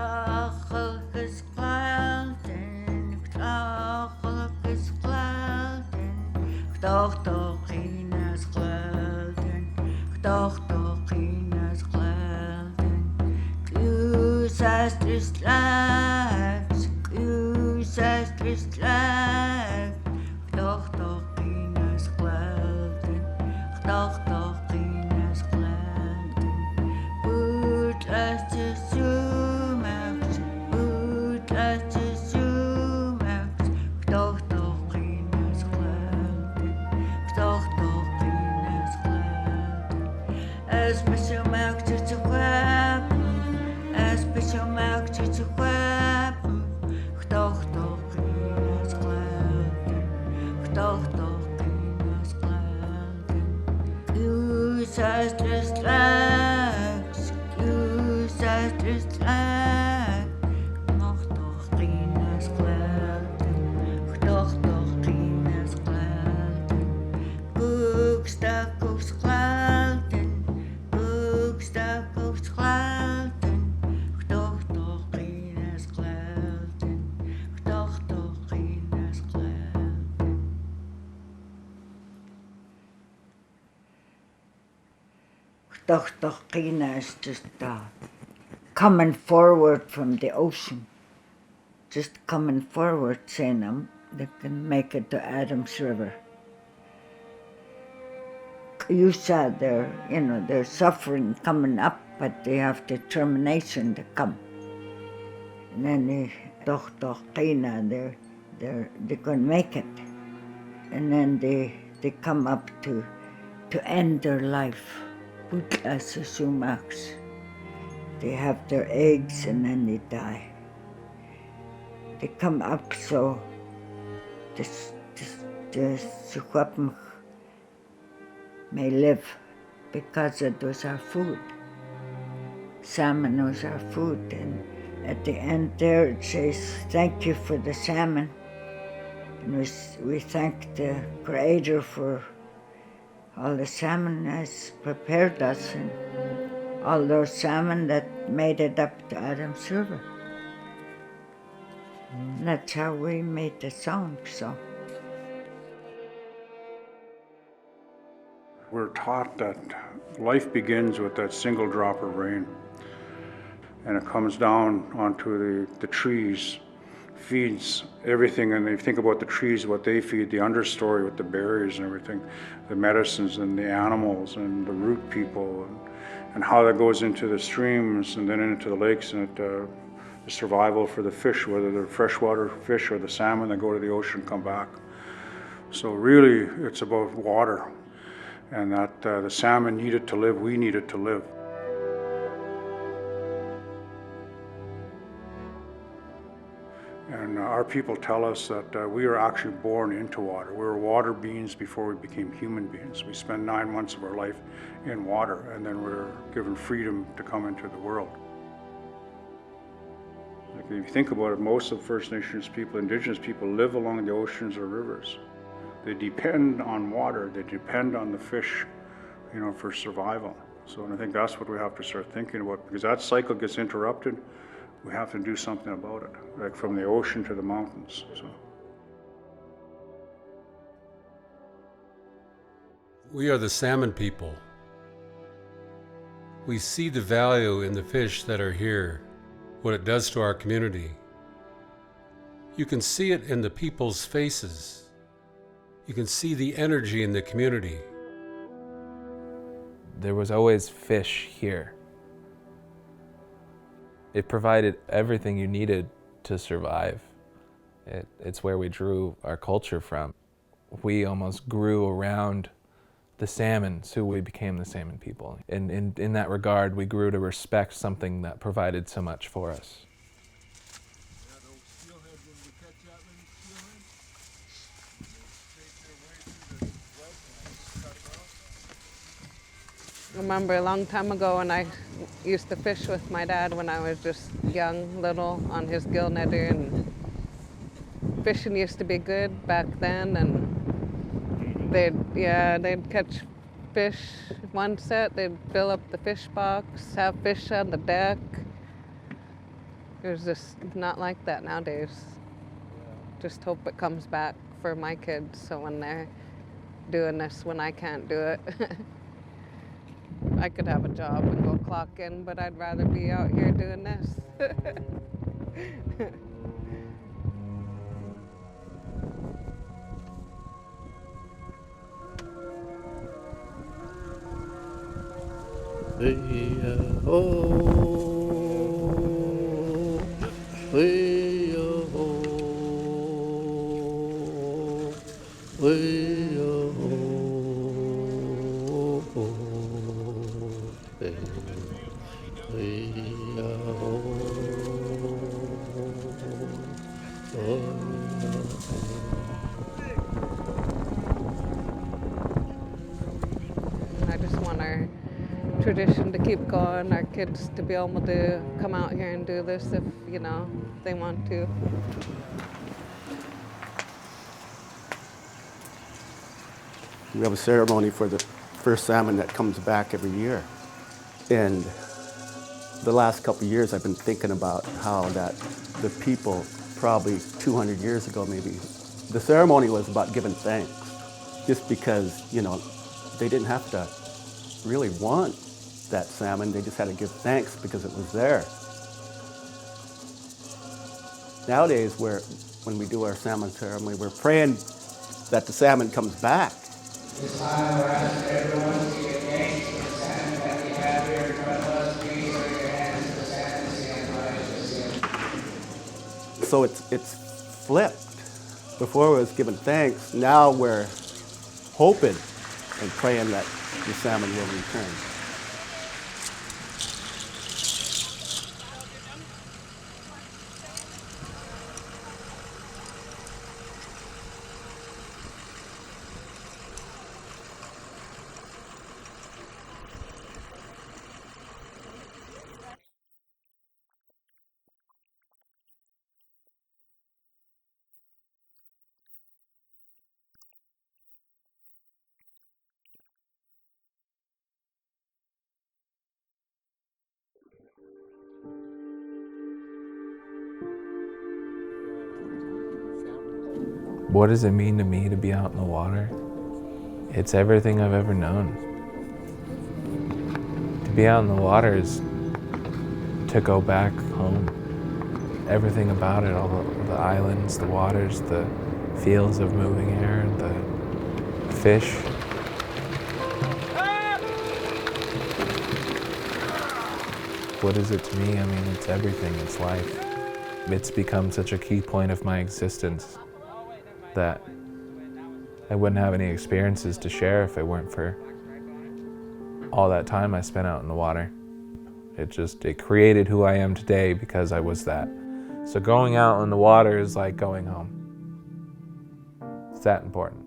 Knacheliges Gleiten, knacheliges Gleiten, gedacht doch Ines Gleiten, gedacht doch Ines Gleiten. Gluesasters lags, gluesasters lags, gedacht doch Ines Gleiten, gedacht doch Ines Gleiten. Boetlaste sumax, boetlaste sumax, gedacht doch Ines Gleiten, gedacht doch Ines Gleiten. As Bishop Max to weapon, as Bishop Max to weapon, gedacht doch Ines Gleiten, gedacht doch Ines Gleiten. Gluesasters lags, gluesasters lags, gedacht doch Ines Gleiten, gedacht doch Ines Gleiten. Boekstakkels Gleiten, boekstakkels Gleiten, gedacht toch Ines Gleiten, gedacht toch Ines Gleiten. Gedacht toch Ines just coming forward from the ocean, just coming forward, saying they can make it to Adams River. You said they're suffering coming up, but they have determination to come. And then they toch they're gonna make it. And then they come up to end their life. Boetlas sumax. They have their eggs and then they die. They come up so the sukwapm may live because it was our food. Salmon was our food, and at the end there it says, thank you for the salmon. And we thank the Creator for all the salmon has prepared us and all those salmon that made it up to Adams River. And that's how we made the song, so. We're taught that life begins with that single drop of rain, and it comes down onto the trees, feeds everything, and they think about the trees, what they feed, the understory with the berries and everything, the medicines and the animals and the root people, and how that goes into the streams and then into the lakes, and the survival for the fish, whether they're freshwater fish or the salmon that go to the ocean come back. So really, it's about water. And that the salmon needed to live, we needed to live. And our people tell us that we are actually born into water. We were water beings before we became human beings. We spend 9 months of our life in water, and then we're given freedom to come into the world. Like if you think about it, most of the First Nations people, Indigenous people, live along the oceans or rivers. They depend on water, they depend on the fish, for survival. So and I think that's what we have to start thinking about, because that cycle gets interrupted, we have to do something about it, like from the ocean to the mountains. So. We are the salmon people. We see the value in the fish that are here, what it does to our community. You can see it in the people's faces. You can see the energy in the community. There was always fish here. It provided everything you needed to survive. It's where we drew our culture from. We almost grew around the salmon, so we became the salmon people. And in that regard, we grew to respect something that provided so much for us. I remember a long time ago when I used to fish with my dad when I was just young, little, on his gill netter, and fishing used to be good back then, and they'd catch fish one set, they'd fill up the fish box, have fish on the deck. It was just not like that nowadays. Just hope it comes back for my kids, so when they're doing this when I can't do it, I could have a job and go clock in, but I'd rather be out here doing this. I just want our tradition to keep going, our kids to be able to come out here and do this if, they want to. We have a ceremony for the first salmon that comes back every year. And the last couple of years I've been thinking about how that the people probably 200 years ago maybe, the ceremony was about giving thanks. Just because, they didn't have to really want that salmon, they just had to give thanks because it was there. Nowadays, when we do our salmon ceremony, we're praying that the salmon comes back. This time we're asking everyone to give thanks for the salmon that we have here in front of us. Please raise your hands for the salmon stand. So it's flipped. Before it was giving thanks, now we're hoping and praying that the salmon will return. What does it mean to me to be out in the water? It's everything I've ever known. To be out in the water is to go back home. Everything about it, all the islands, the waters, the fields of moving air, the fish. What is it to me? I mean, it's everything, it's life. It's become such a key point of my existence that I wouldn't have any experiences to share if it weren't for all that time I spent out in the water. It created who I am today because I was that. So going out in the water is like going home. It's that important.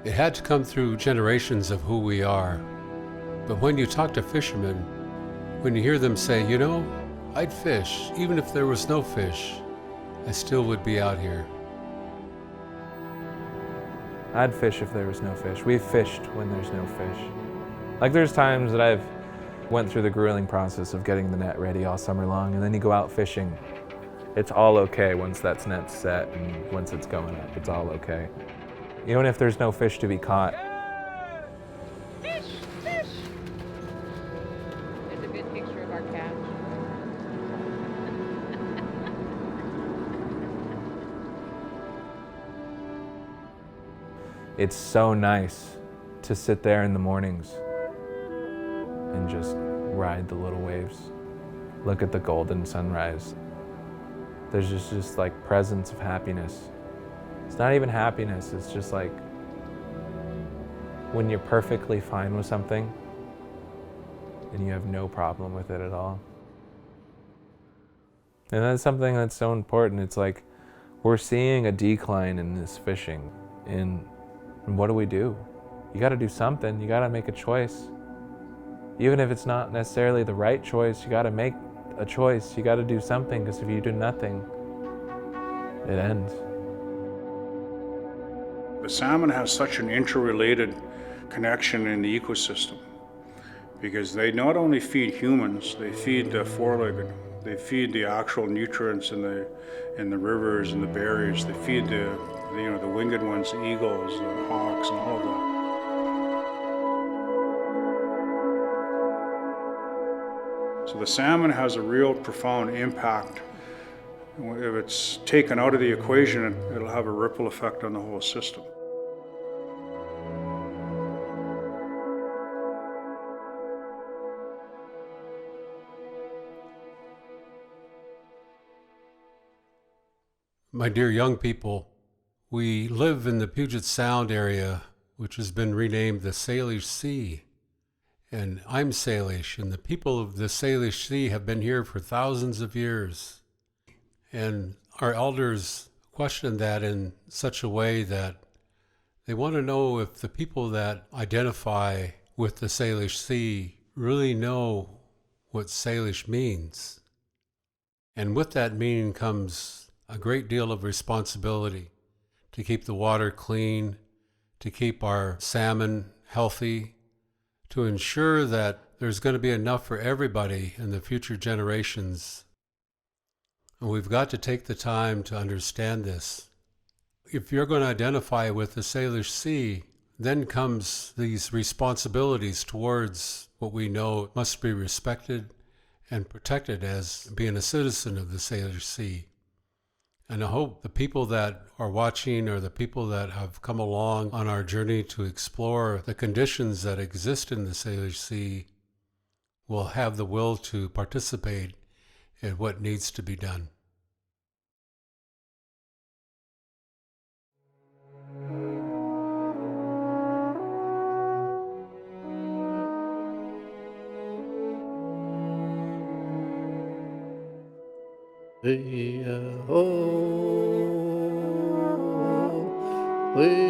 It had to come through generations of who we are. But when you talk to fishermen, when you hear them say, I'd fish, even if there was no fish, I still would be out here. I'd fish if there was no fish. We've fished when there's no fish. Like there's times that I've went through the grueling process of getting the net ready all summer long, and then you go out fishing. It's all okay once that net's set and once it's going up, it's all okay. Even if there's no fish to be caught. Fish, fish! There's a good picture of our catch. It's so nice to sit there in the mornings and just ride the little waves. Look at the golden sunrise. There's just like presence of happiness. It's not even happiness, it's just like when you're perfectly fine with something and you have no problem with it at all. And that's something that's so important. It's like we're seeing a decline in this fishing. And what do? You gotta do something, you gotta make a choice. Even if it's not necessarily the right choice, you gotta make a choice, you gotta do something, because if you do nothing, it ends. The salmon has such an interrelated connection in the ecosystem. because they not only feed humans, they feed the four-legged. They feed the actual nutrients in the rivers and the berries. They feed the winged ones, the eagles, the hawks, and all of that. So the salmon has a real profound impact. If it's taken out of the equation, it'll have a ripple effect on the whole system. My dear young people, we live in the Puget Sound area, which has been renamed the Salish Sea. And I'm Salish, and the people of the Salish Sea have been here for thousands of years. And our elders question that in such a way that they want to know if the people that identify with the Salish Sea really know what Salish means. And with that meaning comes a great deal of responsibility to keep the water clean, to keep our salmon healthy, to ensure that there's going to be enough for everybody in the future generations. And we've got to take the time to understand this. If you're going to identify with the Salish Sea, then comes these responsibilities towards what we know must be respected and protected as being a citizen of the Salish Sea. And I hope the people that are watching or the people that have come along on our journey to explore the conditions that exist in the Salish Sea will have the will to participate in what needs to be done. We